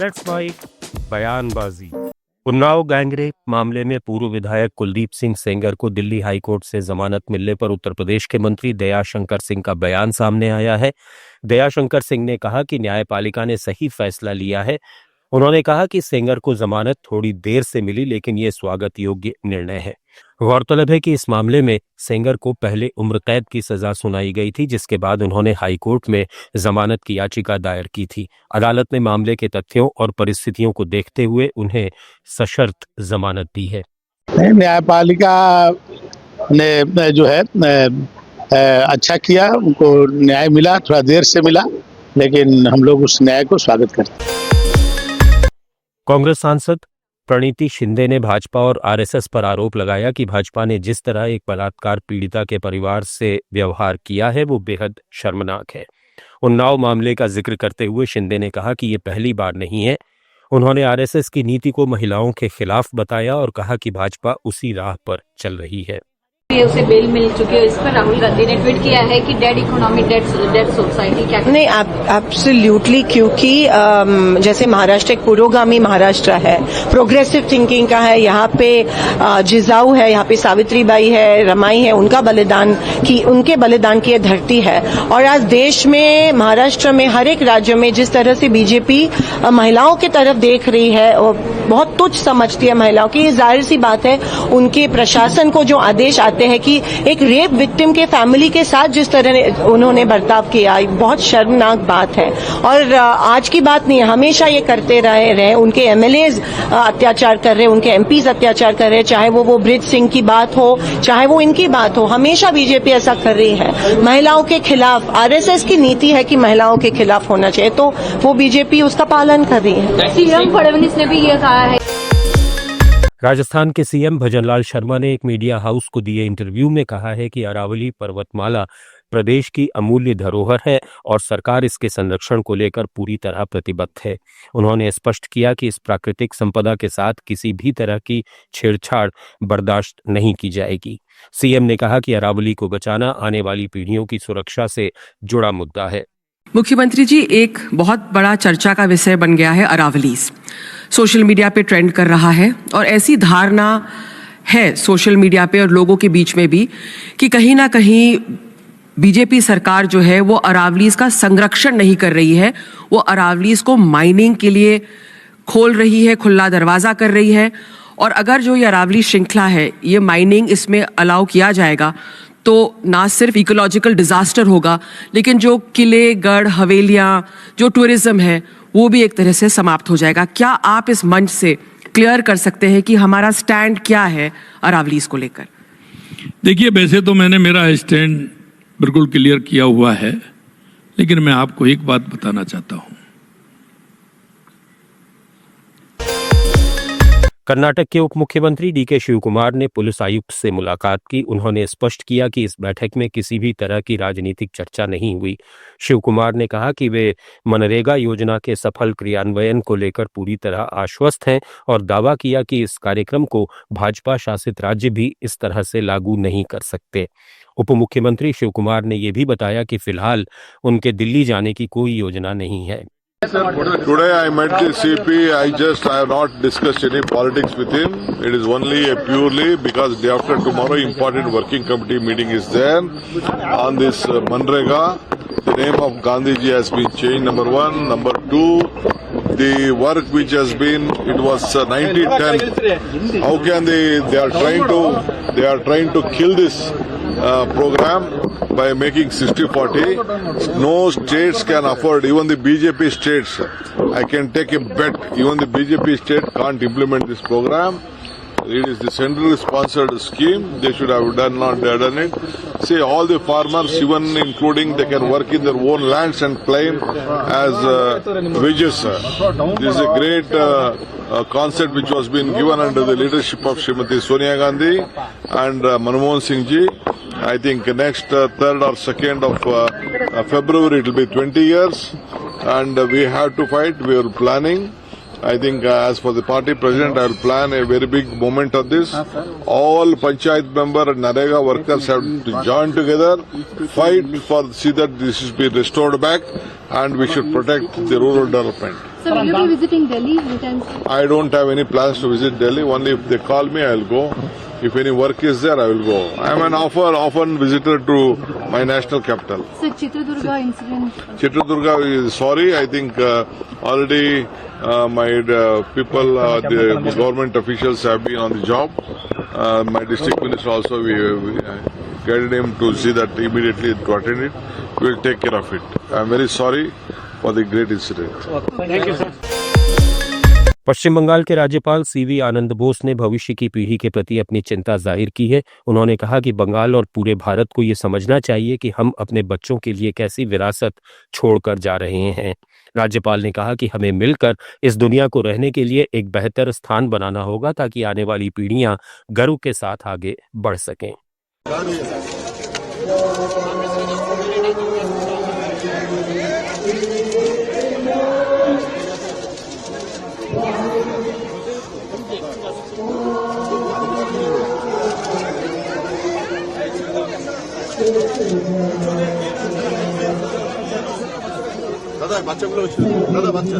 Let's fight बयानबाजी। Unnao gangrape मामले में पूर्व विधायक कुलदीप सिंह सेंगर को दिल्ली हाईकोर्ट से जमानत मिलने पर उत्तर प्रदेश के मंत्री दयाशंकर सिंह का बयान सामने आया है। दयाशंकर सिंह ने कहा कि न्यायपालिका ने सही फैसला लिया है। उन्होंने कहा कि सेंगर को जमानत थोड़ी देर से मिली, लेकिन ये स्वागत योग्य निर्णय है। गौरतलब है कि इस मामले में सेंगर को पहले उम्र कैद की सजा सुनाई गई थी, जिसके बाद उन्होंने हाईकोर्ट में जमानत की याचिका दायर की थी। अदालत ने मामले के तथ्यों और परिस्थितियों को देखते हुए उन्हें सशर्त जमानत दी है। न्यायपालिका ने जो है अच्छा किया, उनको न्याय मिला, थोड़ा देर से मिला, लेकिन हम लोग उस न्याय को स्वागत करते हैं। कांग्रेस सांसद प्रणीति शिंदे ने भाजपा और आरएसएस पर आरोप लगाया कि भाजपा ने जिस तरह एक बलात्कार पीड़िता के परिवार से व्यवहार किया है वो बेहद शर्मनाक है। उन्नाव मामले का जिक्र करते हुए शिंदे ने कहा कि ये पहली बार नहीं है। उन्होंने आरएसएस की नीति को महिलाओं के खिलाफ बताया और कहा कि भाजपा उसी राह पर चल रही है। उसे बेल मिल चुकी है। इस पर राहुल गांधी ने ट्वीट किया है कि डेड इकोनॉमी डेड सोसाइटी क्या नहीं, एब्सोल्युटली, क्योंकि जैसे महाराष्ट्र एक पुरोगामी महाराष्ट्र है, प्रोग्रेसिव थिंकिंग का है। यहाँ पे जिजाऊ है, यहाँ पे सावित्रीबाई है, रमाई है, उनके बलिदान की ये धरती है। और आज देश में, महाराष्ट्र में, हर एक राज्य में जिस तरह से बीजेपी महिलाओं की तरफ देख रही है और बहुत तुच्छ समझती है महिलाओं की, ये जाहिर सी बात है उनके प्रशासन को जो आदेश आते हैं कि एक रेप विक्टिम के फैमिली के साथ जिस तरह उन्होंने बर्ताव किया, बहुत शर्मनाक बात है। और आज की बात नहीं है, हमेशा ये करते रहे। उनके एमएलएज अत्याचार कर रहे, उनके एमपीज अत्याचार कर रहे, चाहे वो ब्रिज सिंह की बात हो, चाहे वो इनकी बात हो, हमेशा बीजेपी ऐसा कर रही है। महिलाओं के खिलाफ आरएसएस की नीति है कि महिलाओं के खिलाफ होना चाहिए, तो वो बीजेपी उसका पालन कर रही है। सीएम फडणवीस ने भी ये कहा है। राजस्थान के सीएम भजनलाल शर्मा ने एक मीडिया हाउस को दिए इंटरव्यू में कहा है कि अरावली पर्वतमाला प्रदेश की अमूल्य धरोहर है और सरकार इसके संरक्षण को लेकर पूरी तरह प्रतिबद्ध है। उन्होंने स्पष्ट किया कि इस प्राकृतिक संपदा के साथ किसी भी तरह की छेड़छाड़ बर्दाश्त नहीं की जाएगी। सीएम ने कहा कि अरावली को बचाना आने वाली पीढ़ियों की सुरक्षा से जुड़ा मुद्दा है। मुख्यमंत्री जी, एक बहुत बड़ा चर्चा का विषय बन गया है अरावलीज, सोशल मीडिया पे ट्रेंड कर रहा है और ऐसी धारणा है सोशल मीडिया पे और लोगों के बीच में भी कि कहीं ना कहीं बीजेपी सरकार जो है वो अरावलीज का संरक्षण नहीं कर रही है, वो अरावलीज को माइनिंग के लिए खोल रही है, खुला दरवाजा कर रही है। और अगर जो ये अरावली श्रृंखला है, ये माइनिंग इसमें अलाउ किया जाएगा तो ना सिर्फ इकोलॉजिकल डिजास्टर होगा, लेकिन जो किले, गढ़, हवेलियां, जो टूरिज्म है वो भी एक तरह से समाप्त हो जाएगा। क्या आप इस मंच से क्लियर कर सकते हैं कि हमारा स्टैंड क्या है अरावलीज को लेकर? देखिए, वैसे तो मैंने मेरा स्टैंड बिल्कुल क्लियर किया हुआ है, लेकिन मैं आपको एक बात बताना चाहता हूं। कर्नाटक के उप मुख्यमंत्री डीके शिवकुमार ने पुलिस आयुक्त से मुलाकात की। उन्होंने स्पष्ट किया कि इस बैठक में किसी भी तरह की राजनीतिक चर्चा नहीं हुई। शिवकुमार ने कहा कि वे मनरेगा योजना के सफल क्रियान्वयन को लेकर पूरी तरह आश्वस्त हैं और दावा किया कि इस कार्यक्रम को भाजपा शासित राज्य भी इस तरह से लागू नहीं कर सकते। उप मुख्यमंत्री शिवकुमार ने यह भी बताया कि फिलहाल उनके दिल्ली जाने की कोई योजना नहीं है। Today I met the CP. I have not discussed any politics with him. It is only purely because day after tomorrow important working committee meeting is there on this Manrega. The name of Gandhiji has been changed, number one. Number two, the work which has been, it was 90-10. How can they are trying to kill this program by making 60-40. No states can afford, even the BJP states, I can take a bet, even the BJP state can't implement this program. It is the central sponsored scheme. They should have done it. See, all the farmers, even including, they can work in their own lands and claim as wages. This is a great concept which was being given under the leadership of Srimati Sonia Gandhi and Manmohan Singh ji. I think next 3rd or 2nd of February it will be 20 years and we have to fight. We are planning. I think as for the party president, I will plan a very big moment of this. All Panchayat member and Narega workers have to join together, fight for see that this is be restored back and we should protect the rural development. So will you be visiting Delhi anytime? I don't have any plans to visit Delhi. Only if they call me, I'll go. If any work is there, I will go. I am an often visitor to my national capital. So Chitradurga incident. Chitradurga is sorry. I think already my people, the government officials have been on the job. My district minister also, we guided him to see that immediately it got in it. We will take care of it. I am very sorry for the great incident. पश्चिम बंगाल के राज्यपाल CV आनंद बोस ने भविष्य की पीढ़ी के प्रति अपनी चिंता जाहिर की है। उन्होंने कहा कि बंगाल और पूरे भारत को ये समझना चाहिए कि हम अपने बच्चों के लिए कैसी विरासत छोड़कर जा रहे हैं। राज्यपाल ने कहा कि हमें मिलकर इस दुनिया को रहने के लिए एक बेहतर स्थान बनाना होगा ताकि आने वाली पीढ़ियां गर्व के साथ आगे बढ़ सकें। দাদা বাচ্চাগুলো দাদা বাচ্চা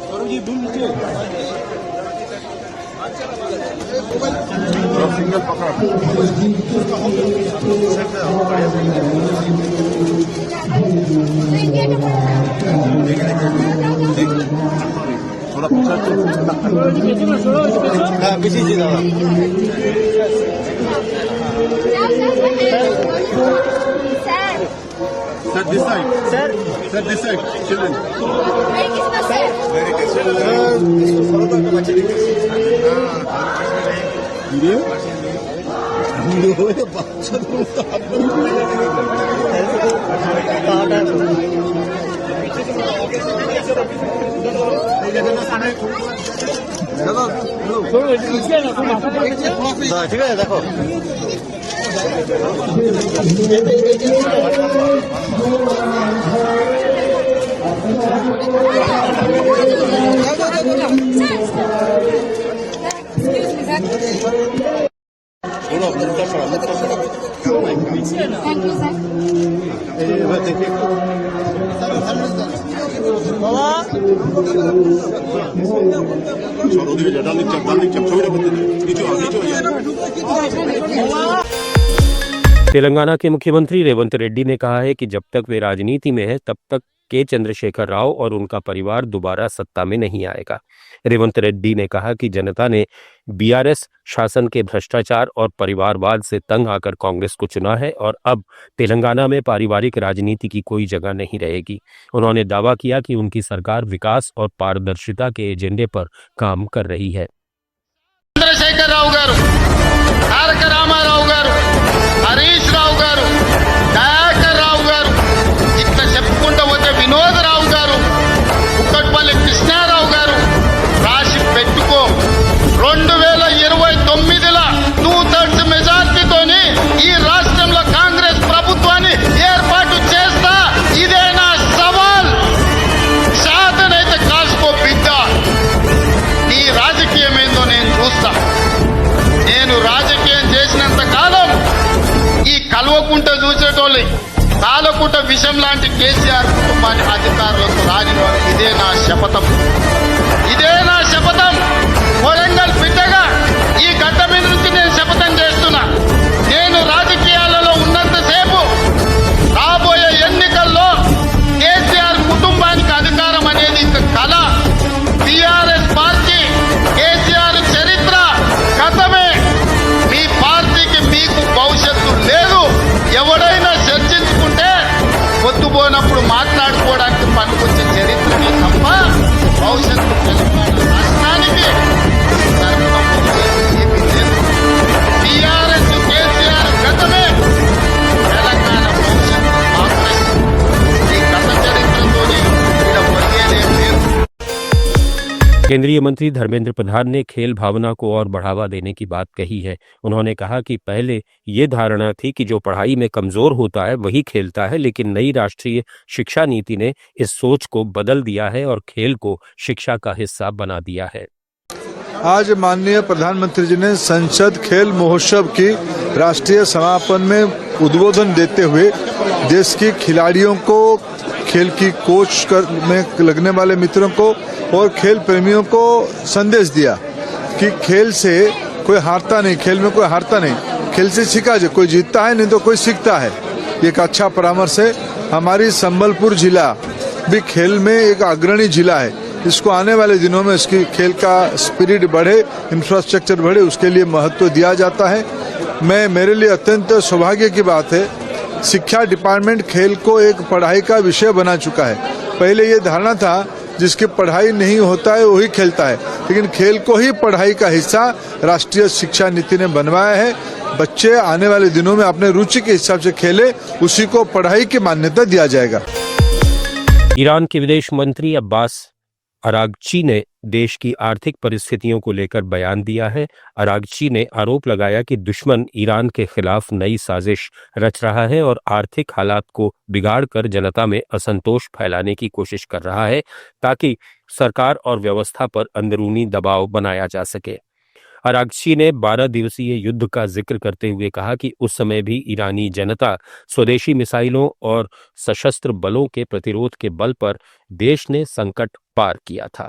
সরজি দুল নিচে সিঙ্গেল পকড়া थोड़ा पीछे हाँ पीछे जी दादा Sir, this side. Sir, this side. Children. ठीक है देखो तेलंगाना के मुख्यमंत्री रेवंत रेड्डी ने कहा है कि जब तक वे राजनीति में है तब तक के चंद्रशेखर राव और उनका परिवार दोबारा सत्ता में नहीं आएगा। रेवंत रेड्डी ने कहा कि जनता ने बीआरएस शासन के भ्रष्टाचार और परिवारवाद से तंग आकर कांग्रेस को चुना है और अब तेलंगाना में पारिवारिक राजनीति की कोई जगह नहीं रहेगी। उन्होंने दावा किया कि उनकी सरकार विकास और पारदर्शिता के एजेंडे पर काम कर रही है। చంద్రశేఖర్ రావు గారు, తారక రామారావు గారు, హరీష్ రావు గారు, దయాకర్ రావు గారు, ఇట్లా చెప్పుకుంటూ పోతే వినోదరావు గారు, కుక్కట్పల్లి కృష్ణారావు గారు, రాసి పెట్టుకో 2029లో 2/3 మెజార్టీతోని ఈ రాష్ట్రంలో కాంగ్రెస్ ప్రభుత్వాన్ని ఏర్పాటు చేస్తా. ఇదే నా సవాల్. సాధనైతే కాసుకో బిడ్డ. ఈ రాజకీయం ఏందో నేను చూస్తా. నేను రాజకీయం చేసినంత కాలం ఈ కల్వకుంట చూసేటోళ్ళి తాలకుంట విషం లాంటి కేసీఆర్ కుటుంబాన్ని అధికారులకు రానివ్వను. ఇదే నా శపథం. ఇదే నా శపథం. వరంగల్ బిడ్డగా ఈ గడ్డ మీద నుంచి నేను శపథం చేస్తున్నా. నేను రాజకీయాలలో ఉన్నంతసేపు రాబోయే ఎన్నికల్లో కేసీఆర్ కుటుంబానికి అధికారం అనేది కళ. టీఆర్ఎస్ పార్టీ కేసీఆర్ చరిత్ర గతమే. మీ పార్టీకి మీకు భవిష్యత్తు లేదు. ఎవడైనా చర్చించుకుంటే పొద్దుపోయినప్పుడు మాట్లాడుకోవడానికి పనికొచ్చే చరిత్రని తప్ప భవిష్యత్తు తెలంగాణ రాష్ట్రానికి టీఆర్ఎస్ కేసీఆర్ గతమే. తెలంగాణ భవిష్యత్తు కాంగ్రెస్. ఈ గత చరిత్రతోని ఇలా పొందేదే లేదు. केंद्रीय मंत्री धर्मेंद्र प्रधान ने खेल भावना को और बढ़ावा देने की बात कही है। उन्होंने कहा कि पहले ये धारणा थी कि जो पढ़ाई में कमजोर होता है वही खेलता है, लेकिन नई राष्ट्रीय शिक्षा नीति ने इस सोच को बदल दिया है और खेल को शिक्षा का हिस्सा बना दिया है। आज माननीय प्रधानमंत्री जी ने संसद खेल महोत्सव की राष्ट्रीय समापन में उद्बोधन देते हुए देश के खिलाड़ियों को खेल की कोच में लगने वाले मित्रों को और खेल प्रेमियों को संदेश दिया कि खेल से कोई हारता नहीं, खेल में कोई हारता नहीं, खेल से सीखा जाए, कोई जीतता है नहीं तो कोई सीखता है। एक अच्छा परामर्श है। हमारी संबलपुर जिला भी खेल में एक अग्रणी जिला है। इसको आने वाले दिनों में इसकी खेल का स्पिरिट बढ़े, इंफ्रास्ट्रक्चर बढ़े, उसके लिए महत्व दिया जाता है। मेरे लिए अत्यंत सौभाग्य की बात है, शिक्षा डिपार्टमेंट खेल को एक पढ़ाई का विषय बना चुका है। पहले ये धारणा था जिसकी पढ़ाई नहीं होता है वही खेलता है, लेकिन खेल को ही पढ़ाई का हिस्सा राष्ट्रीय शिक्षा नीति ने बनवाया है। बच्चे आने वाले दिनों में अपने रुचि के हिसाब से खेले, उसी को पढ़ाई की मान्यता दिया जाएगा। ईरान के विदेश मंत्री अब्बास अरागची ने देश की आर्थिक परिस्थितियों को लेकर बयान दिया है। अरागची ने आरोप लगाया कि दुश्मन ईरान के खिलाफ नई साजिश रच रहा है और आर्थिक हालात को बिगाड़कर जनता में असंतोष फैलाने की कोशिश कर रहा है ताकि सरकार और व्यवस्था पर अंदरूनी दबाव बनाया जा सके। अरागची ने 12 दिवसीय युद्ध का जिक्र करते हुए कहा कि उस समय भी ईरानी जनता स्वदेशी मिसाइलों और सशस्त्र बलों के प्रतिरोध के बल पर देश ने संकट पार किया था।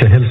40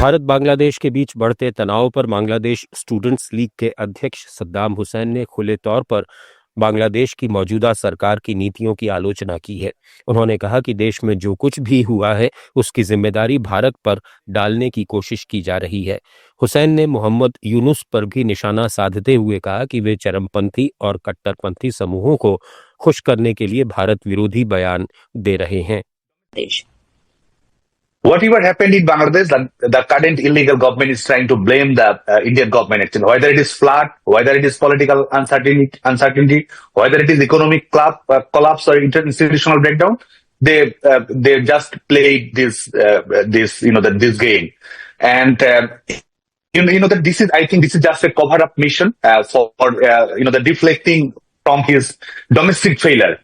भारत बांग्लादेश के बीच बढ़ते तनाव पर बांग्लादेश स्टूडेंट्स लीग के अध्यक्ष सद्दाम हुसैन ने खुले तौर पर बांग्लादेश की मौजूदा सरकार की नीतियों की आलोचना की है। उन्होंने कहा कि देश में जो कुछ भी हुआ है उसकी जिम्मेदारी भारत पर डालने की कोशिश की जा रही है। हुसैन ने मोहम्मद यूनुस पर भी निशाना साधते हुए कहा कि वे चरमपंथी और कट्टरपंथी समूहों को खुश करने के लिए भारत विरोधी बयान दे रहे हैं। Whatever happened in Bangladesh, the current illegal government is trying to blame the Indian government actually. Whether it is flood, whether it is political uncertainty, whether it is economic collapse or institutional breakdown, they just played this game. And that this is, I think this is just a cover-up mission for the deflecting from his domestic failure.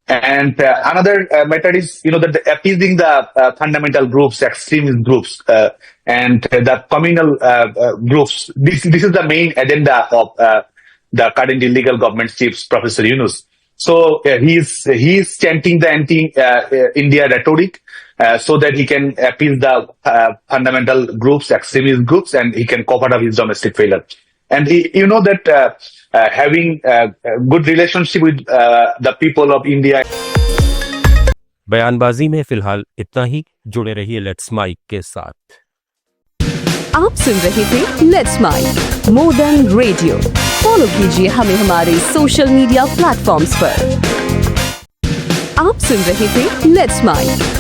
And another matter is, that appeasing the fundamental groups, extremist groups, and the communal groups. This is the main agenda of the current illegal government chief, Professor Yunus. So he is chanting the anti-India rhetoric so that he can appease the fundamental groups, extremist groups, and he can cover up his domestic failure. And that having a good relationship with the people of India. बयानबाजी में फिलहाल इतना ही। जुड़े रहिए let's mic के साथ। आप सुन रहे थे let's mic more than radio. Follow कीजिए हमें हमारे सोशल मीडिया प्लेटफॉर्म्स पर। आप सुन रहे थे लेट्स माइक।